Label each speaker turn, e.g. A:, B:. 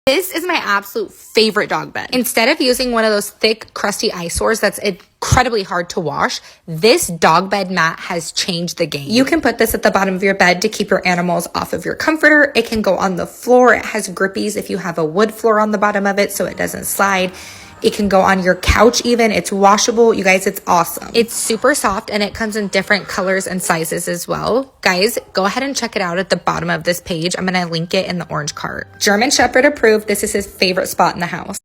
A: This is my absolute favorite dog bed. Instead of using one of those thick, crusty eyesores that's incredibly hard to wash, this dog bed mat has changed the game. You can put this at the bottom of your bed to keep your animals off of your comforter. It can go on the floor. It has grippies if you have a wood floor on the bottom of it so it doesn't slide. It can go on your couch even. It's washable. You guys, it's awesome. It's super soft and it comes in different colors and sizes as well. Guys, go ahead and check it out at the bottom of this page. I'm going to link it in the orange cart. German Shepherd approved. This is his favorite spot in the house.